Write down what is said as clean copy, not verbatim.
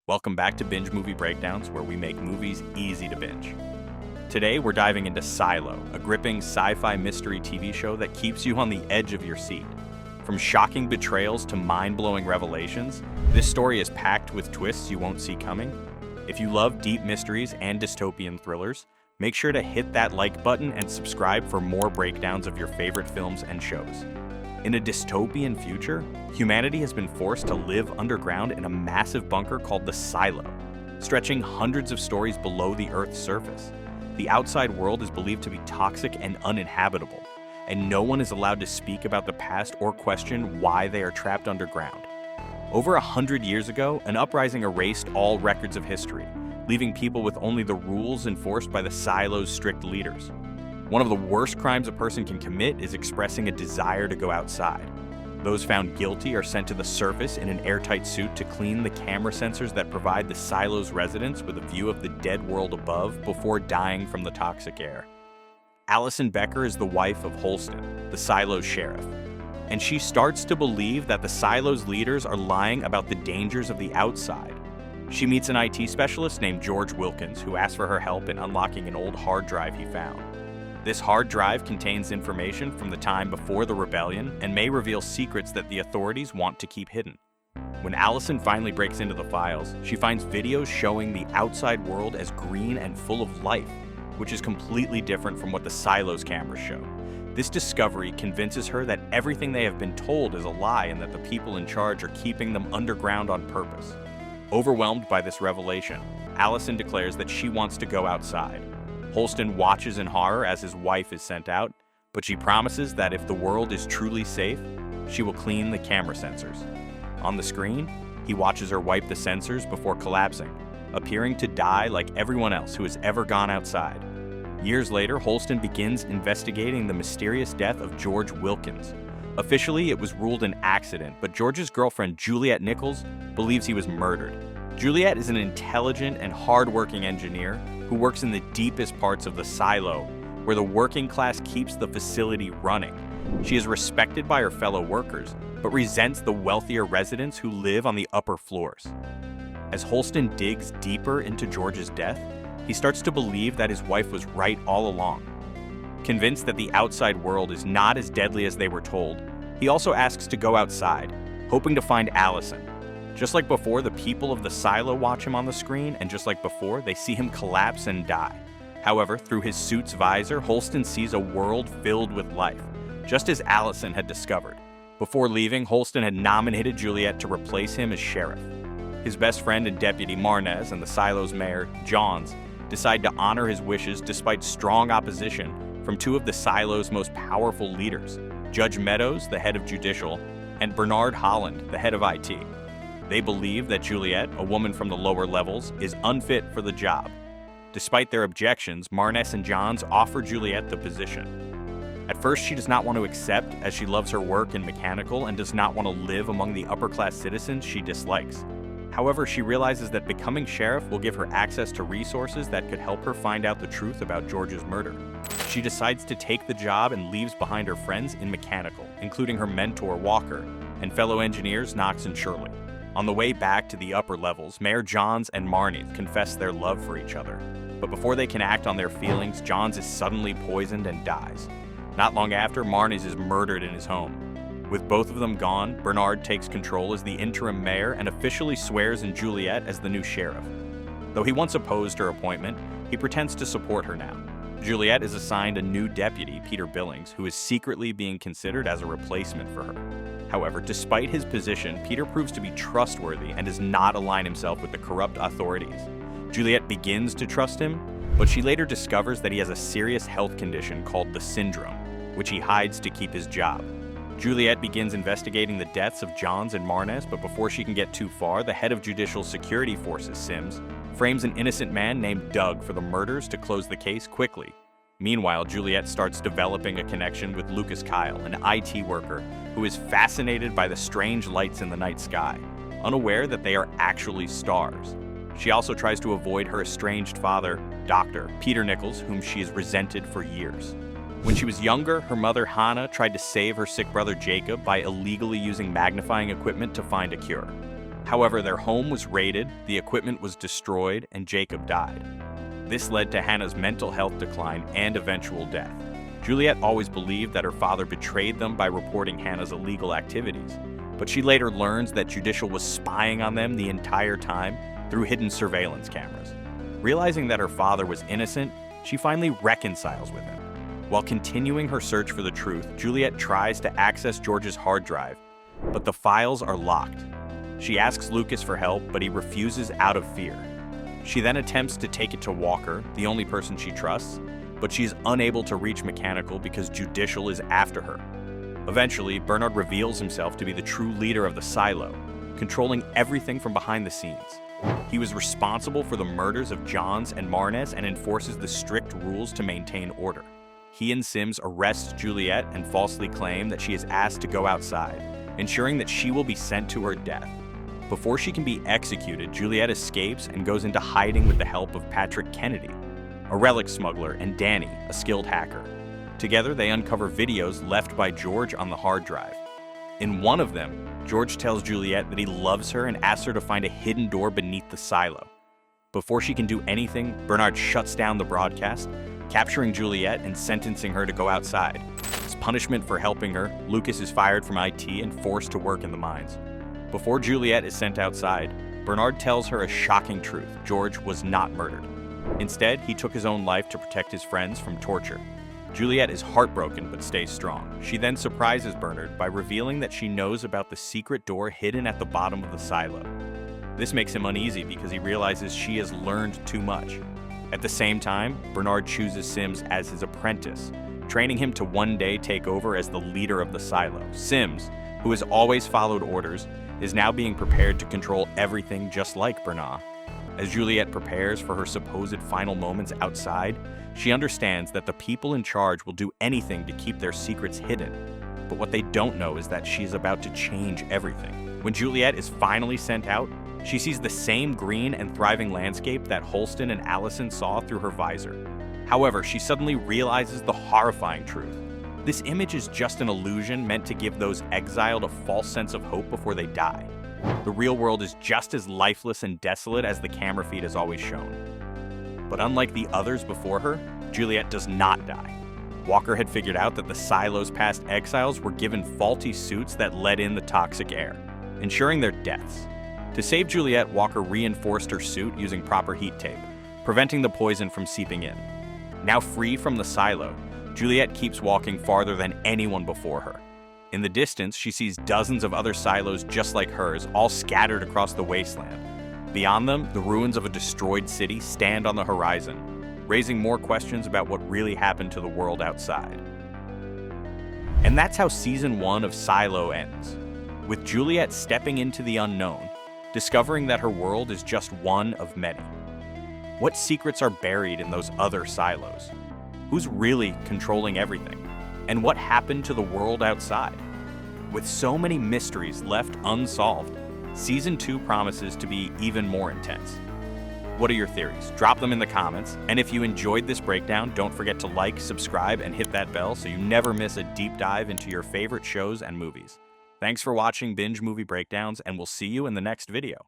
Welcome back to Binge Movie Breakdowns, where we make movies easy to binge. Today, we're diving into Silo, a gripping sci-fi mystery TV show that keeps you on the edge of your seat. From shocking betrayals to mind-blowing revelations, this story is packed with twists you won't see coming. If you love deep mysteries and dystopian thrillers, make sure to hit that like button and subscribe for more breakdowns of your favorite films and shows. In a dystopian future, humanity has been forced to live underground in a massive bunker called the Silo, stretching hundreds of stories below the Earth's surface. The outside world is believed to be toxic and uninhabitable, and no one is allowed to speak about the past or question why they are trapped underground. Over 100 years ago, an uprising erased all records of history, leaving people with only the rules enforced by the Silo's strict leaders. One of the worst crimes a person can commit is expressing a desire to go outside. Those found guilty are sent to the surface in an airtight suit to clean the camera sensors that provide the Silo's residents with a view of the dead world above before dying from the toxic air. Allison Becker is the wife of Holston, the Silo's sheriff, and she starts to believe that the Silo's leaders are lying about the dangers of the outside. She meets an IT specialist named George Wilkins, who asks for her help in unlocking an old hard drive he found. This hard drive contains information from the time before the rebellion and may reveal secrets that the authorities want to keep hidden. When Allison finally breaks into the files, she finds videos showing the outside world as green and full of life, which is completely different from what the Silo's cameras show. This discovery convinces her that everything they have been told is a lie and that the people in charge are keeping them underground on purpose. Overwhelmed by this revelation, Allison declares that she wants to go outside. Holston watches in horror as his wife is sent out, but she promises that if the world is truly safe, she will clean the camera sensors. On the screen, he watches her wipe the sensors before collapsing, appearing to die like everyone else who has ever gone outside. Years later, Holston begins investigating the mysterious death of George Wilkins. Officially, it was ruled an accident, but George's girlfriend, Juliette Nichols, believes he was murdered. Juliette is an intelligent and hard-working engineer who works in the deepest parts of the Silo, where the working class keeps the facility running. She is respected by her fellow workers, but resents the wealthier residents who live on the upper floors. As Holston digs deeper into George's death, he starts to believe that his wife was right all along. Convinced that the outside world is not as deadly as they were told, he also asks to go outside, hoping to find Allison. Just like before, the people of the Silo watch him on the screen, and just like before, they see him collapse and die. However, through his suit's visor, Holston sees a world filled with life, just as Allison had discovered. Before leaving, Holston had nominated Juliette to replace him as sheriff. His best friend and deputy Marnez and the Silo's mayor, Johns, decide to honor his wishes despite strong opposition from two of the Silo's most powerful leaders, Judge Meadows, the head of judicial, and Bernard Holland, the head of IT. They believe that Juliette, a woman from the lower levels, is unfit for the job. Despite their objections, Marnez and Johns offer Juliette the position. At first, she does not want to accept, as she loves her work in mechanical and does not want to live among the upper-class citizens she dislikes. However, she realizes that becoming sheriff will give her access to resources that could help her find out the truth about George's murder. She decides to take the job and leaves behind her friends in mechanical, including her mentor Walker, and fellow engineers Knox and Shirley. On the way back to the upper levels, Mayor Johns and Marnie confess their love for each other. But before they can act on their feelings, Johns is suddenly poisoned and dies. Not long after, Marnie is murdered in his home. With both of them gone, Bernard takes control as the interim mayor and officially swears in Juliette as the new sheriff. Though he once opposed her appointment, he pretends to support her now. Juliette is assigned a new deputy, Peter Billings, who is secretly being considered as a replacement for her. However, despite his position, Peter proves to be trustworthy and does not align himself with the corrupt authorities. Juliette begins to trust him, but she later discovers that he has a serious health condition called the syndrome, which he hides to keep his job. Juliette begins investigating the deaths of Johns and Marnez, but before she can get too far, the head of Judicial Security Forces, Sims, frames an innocent man named Doug for the murders to close the case quickly. Meanwhile, Juliette starts developing a connection with Lucas Kyle, an IT worker who is fascinated by the strange lights in the night sky, unaware that they are actually stars. She also tries to avoid her estranged father, Dr. Peter Nichols, whom she has resented for years. When she was younger, her mother Hannah tried to save her sick brother Jacob by illegally using magnifying equipment to find a cure. However, their home was raided, the equipment was destroyed, and Jacob died. This led to Hannah's mental health decline and eventual death. Juliette always believed that her father betrayed them by reporting Hannah's illegal activities, but she later learns that Judicial was spying on them the entire time through hidden surveillance cameras. Realizing that her father was innocent, she finally reconciles with him. While continuing her search for the truth, Juliette tries to access George's hard drive, but the files are locked. She asks Lucas for help, but he refuses out of fear. She then attempts to take it to Walker, the only person she trusts, but she's unable to reach Mechanical because Judicial is after her. Eventually, Bernard reveals himself to be the true leader of the silo, controlling everything from behind the scenes. He was responsible for the murders of Johns and Marnez and enforces the strict rules to maintain order. He and Sims arrest Juliette and falsely claim that she is asked to go outside, ensuring that she will be sent to her death. Before she can be executed, Juliette escapes and goes into hiding with the help of Patrick Kennedy, a relic smuggler, and Danny, a skilled hacker. Together, they uncover videos left by George on the hard drive. In one of them, George tells Juliette that he loves her and asks her to find a hidden door beneath the silo. Before she can do anything, Bernard shuts down the broadcast, capturing Juliette and sentencing her to go outside. As punishment for helping her, Lucas is fired from IT and forced to work in the mines. Before Juliette is sent outside, Bernard tells her a shocking truth: George was not murdered. Instead, he took his own life to protect his friends from torture. Juliette is heartbroken but stays strong. She then surprises Bernard by revealing that she knows about the secret door hidden at the bottom of the silo. This makes him uneasy because he realizes she has learned too much. At the same time, Bernard chooses Sims as his apprentice, training him to one day take over as the leader of the silo. Sims, who has always followed orders, is now being prepared to control everything just like Bernard. As Juliette prepares for her supposed final moments outside, she understands that the people in charge will do anything to keep their secrets hidden. But what they don't know is that she is about to change everything. When Juliette is finally sent out, she sees the same green and thriving landscape that Holston and Allison saw through her visor. However, she suddenly realizes the horrifying truth. This image is just an illusion meant to give those exiled a false sense of hope before they die. The real world is just as lifeless and desolate as the camera feed has always shown. But unlike the others before her, Juliette does not die. Walker had figured out that the silo's past exiles were given faulty suits that let in the toxic air, ensuring their deaths. To save Juliette, Walker reinforced her suit using proper heat tape, preventing the poison from seeping in. Now free from the silo, Juliette keeps walking farther than anyone before her. In the distance, she sees dozens of other silos just like hers, all scattered across the wasteland. Beyond them, the ruins of a destroyed city stand on the horizon, raising more questions about what really happened to the world outside. And that's how Season 1 of Silo ends, with Juliette stepping into the unknown, discovering that her world is just one of many. What secrets are buried in those other silos? Who's really controlling everything? And what happened to the world outside? With so many mysteries left unsolved, Season 2 promises to be even more intense. What are your theories? Drop them in the comments. And if you enjoyed this breakdown, don't forget to like, subscribe, and hit that bell so you never miss a deep dive into your favorite shows and movies. Thanks for watching Binge Movie Breakdowns, and we'll see you in the next video.